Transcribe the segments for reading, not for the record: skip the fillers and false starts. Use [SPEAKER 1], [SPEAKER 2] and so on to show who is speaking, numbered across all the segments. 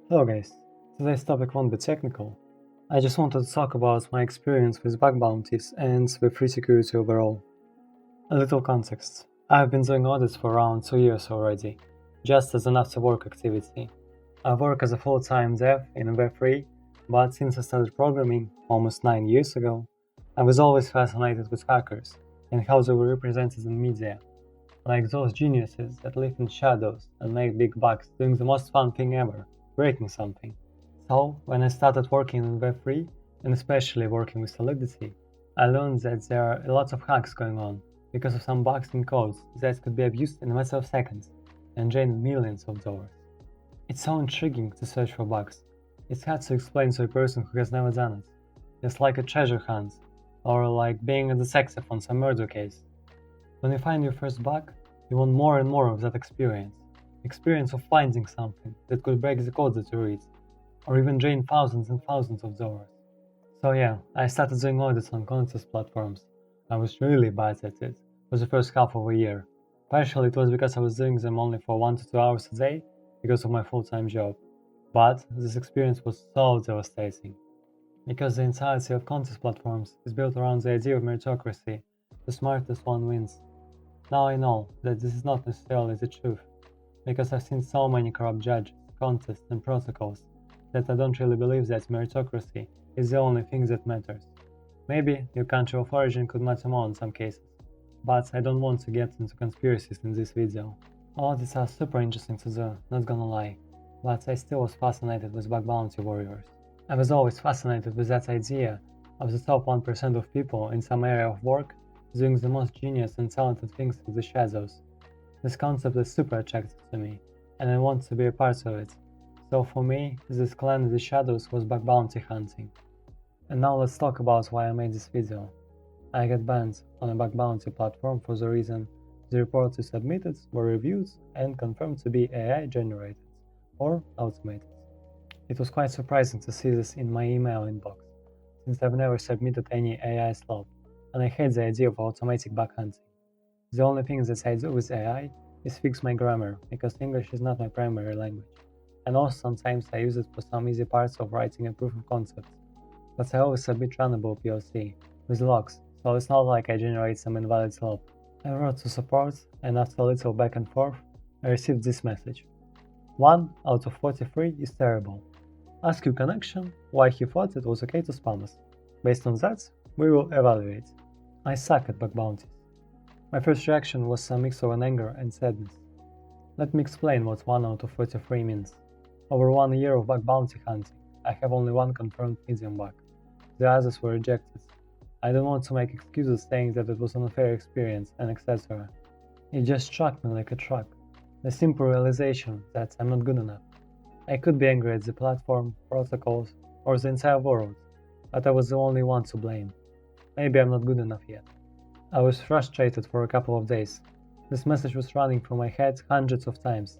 [SPEAKER 1] Hello guys, today's topic won't be technical. I just wanted to talk about my experience with bug bounties and with free security overall. A little context. I've been doing audits for around 2 years already, just as an after-work activity. I work as a full-time dev in Web3, but since I started programming almost 9 years ago, I was always fascinated with hackers and how they were represented in media, like those geniuses that live in shadows and make big bucks doing the most fun thing ever, breaking something. So, when I started working in Web3, and especially working with Solidity, I learned that there are a lot of hacks going on because of some bugs in codes that could be abused in a matter of seconds and drain millions of dollars. It's so intriguing to search for bugs. It's hard to explain to a person who has never done it. It's like a treasure hunt, or like being a detective on some murder case. When you find your first bug, you want more and more of that experience. Experience of finding something that could break the code that you read, or even drain thousands and thousands of dollars. So yeah, I started doing audits on contest platforms. I was really bad at it for the first half of a year. Partially it was because I was doing them only for 1 to 2 hours a day because of my full-time job. But this experience was so devastating. Because the entirety of contest platforms is built around the idea of meritocracy, the smartest one wins. Now I know that this is not necessarily the truth, because I've seen so many corrupt judges, contests, and protocols that I don't really believe that meritocracy is the only thing that matters. Maybe your country of origin could matter more in some cases, but I don't want to get into conspiracies in this video. All these are super interesting to do, not gonna lie, but I still was fascinated with bug bounty warriors. I was always fascinated with that idea of the top 1% of people in some area of work doing the most genius and talented things in the shadows. This concept is super attractive to me, and I want to be a part of it. So for me, this clan in the shadows was bug bounty hunting. And now let's talk about why I made this video. I got banned on a bug bounty platform for the reason the reports you submitted were reviewed and confirmed to be AI generated or automated. It was quite surprising to see this in my email inbox, since I've never submitted any AI slop, and I hate the idea of automatic bug hunting. The only thing that I do with AI is fix my grammar, because English is not my primary language, and also sometimes I use it for some easy parts of writing a proof of concept. But I always submit runnable POC with logs, so it's not like I generate some invalid slop. I wrote to support, and after a little back and forth, I received this message. 1 out of 43 is terrible. Ask your connection why he thought it was okay to spam us. Based on that, we will evaluate. I suck at bug bounties. My first reaction was some mix of anger and sadness. Let me explain what 1 out of 43 means. Over 1 year of bug bounty hunting, I have only one confirmed medium bug. The others were rejected. I don't want to make excuses saying that it was an unfair experience and etc. It just struck me like a truck. The simple realization that I'm not good enough. I could be angry at the platform, protocols, or the entire world, but I was the only one to blame. Maybe I'm not good enough yet. I was frustrated for a couple of days. This message was running through my head hundreds of times,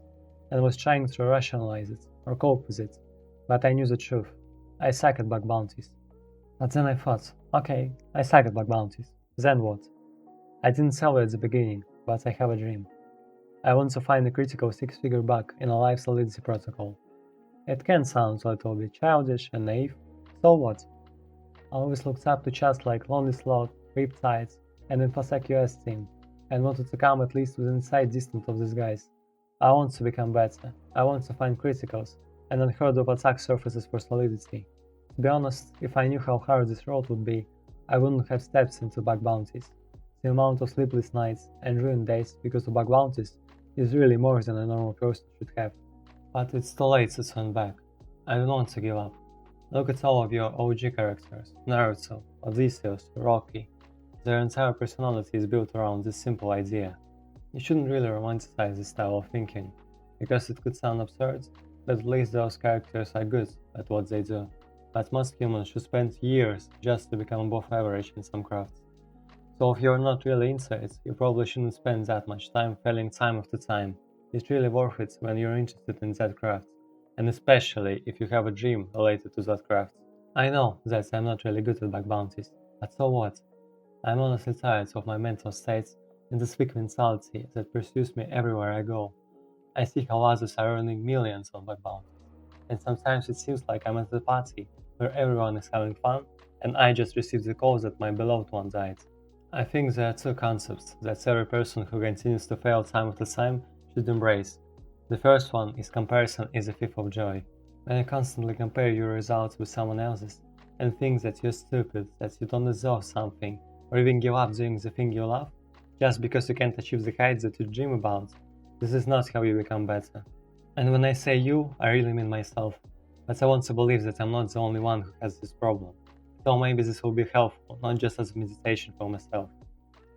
[SPEAKER 1] and I was trying to rationalize it or cope with it, but I knew the truth. I suck at bug bounties. But then I thought, okay, I suck at bug bounties. Then what? I didn't tell you at the beginning, but I have a dream. I want to find a critical 6-figure bug in a live Solidity protocol. It can sound a little bit childish and naive, so what? I always looked up to chats like Lonely Slot, Riptides, and InfoSec US team, and wanted to come at least within sight distance of these guys. I want to become better, I want to find criticals, and unheard of attack surfaces for Solidity. To be honest, if I knew how hard this road would be, I wouldn't have stepped into bug bounties. The amount of sleepless nights and ruined days because of bug bounties is really more than a normal person should have. But it's too late to turn back. I don't want to give up. Look at all of your OG characters, Naruto, Odysseus, Rocky. Their entire personality is built around this simple idea. You shouldn't really romanticize this style of thinking, because it could sound absurd, but at least those characters are good at what they do. But most humans should spend years just to become above average in some crafts. So if you're not really into it, you probably shouldn't spend that much time failing time after time. It's really worth it when you're interested in that craft, and especially if you have a dream related to that craft. I know that I'm not really good at bug bounties, but so what? I'm honestly tired of my mental state and this weak mentality that pursues me everywhere I go. I see how others are earning millions on bug bounties, and sometimes it seems like I'm at a party where everyone is having fun and I just received the call that my beloved one died. I think there are two concepts that every person who continues to fail time after time should embrace. The first one is comparison is a thief of joy. When you constantly compare your results with someone else's and think that you're stupid, that you don't deserve something, or even give up doing the thing you love, just because you can't achieve the heights that you dream about, this is not how you become better. And when I say you, I really mean myself, but I want to believe that I'm not the only one who has this problem. So maybe this will be helpful, not just as a meditation for myself.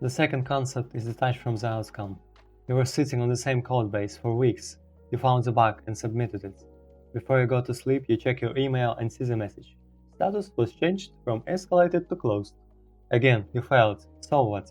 [SPEAKER 1] The second concept is detached from the outcome. You were sitting on the same codebase for weeks, you found the bug and submitted it. Before you go to sleep, you check your email and see the message. Status was changed from escalated to closed. Again, you failed, so what?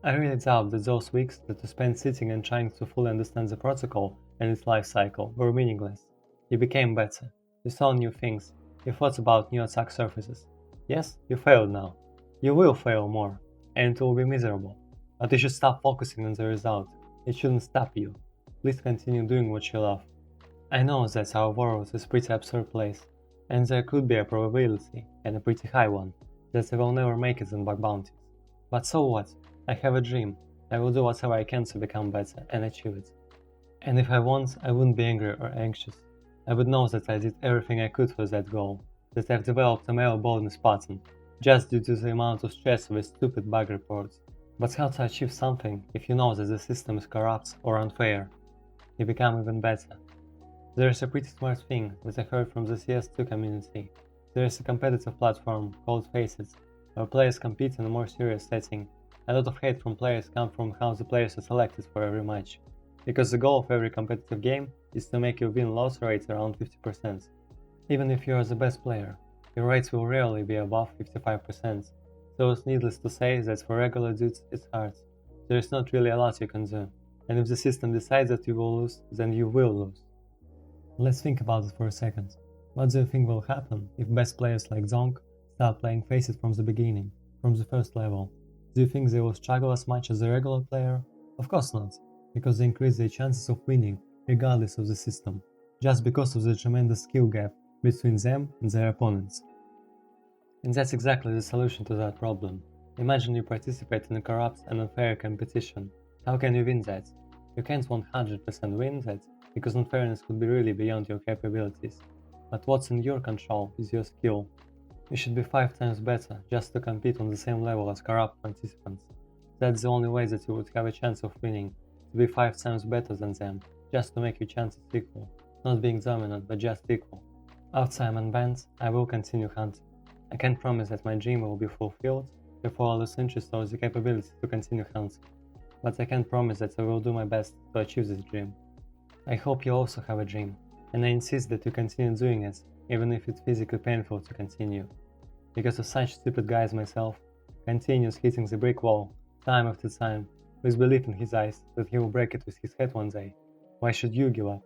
[SPEAKER 1] I really doubt that those weeks that you spent sitting and trying to fully understand the protocol and its life cycle were meaningless. You became better. You saw new things. You thought about new attack surfaces. Yes, you failed now. You will fail more, and it will be miserable. But you should stop focusing on the result. It shouldn't stop you. Please continue doing what you love. I know that our world is a pretty absurd place, and there could be a probability, and a pretty high one, that I will never make it in bug bounties. But so what? I have a dream. I will do whatever I can to become better and achieve it. And if I won't, I wouldn't be angry or anxious. I would know that I did everything I could for that goal, that I've developed a male boldness pattern, just due to the amount of stress with stupid bug reports. But how to achieve something if you know that the system is corrupt or unfair? You become even better. There is a pretty smart thing that I heard from the CS2 community. There is a competitive platform called Faceit, where players compete in a more serious setting. A lot of hate from players comes from how the players are selected for every match, because the goal of every competitive game is to make your win-loss rate around 50%. Even if you are the best player, your rates will rarely be above 55%, so it's needless to say that for regular dudes it's hard. There is not really a lot you can do, and if the system decides that you will lose, then you will lose. Let's think about it for a second. What do you think will happen if best players like Zonk start playing Faceit from the beginning, from the first level? Do you think they will struggle as much as a regular player? Of course not, because they increase their chances of winning, regardless of the system, just because of the tremendous skill gap between them and their opponents. And that's exactly the solution to that problem. Imagine you participate in a corrupt and unfair competition. How can you win that? You can't 100% win that, because unfairness could be really beyond your capabilities. But what's in your control is your skill. You should be 5 times better just to compete on the same level as corrupt participants. That's the only way that you would have a chance of winning, to be 5 times better than them, just to make your chances equal, not being dominant but just equal. After I'm unbanned, I will continue hunting. I can't promise that my dream will be fulfilled before I lose interest or the capability to continue hunting, but I can promise that I will do my best to achieve this dream. I hope you also have a dream, and I insist that you continue doing it, even if it's physically painful to continue. Because of such stupid guy as myself, continues hitting the brick wall, time after time, with belief in his eyes that he will break it with his head one day. Why should you give up?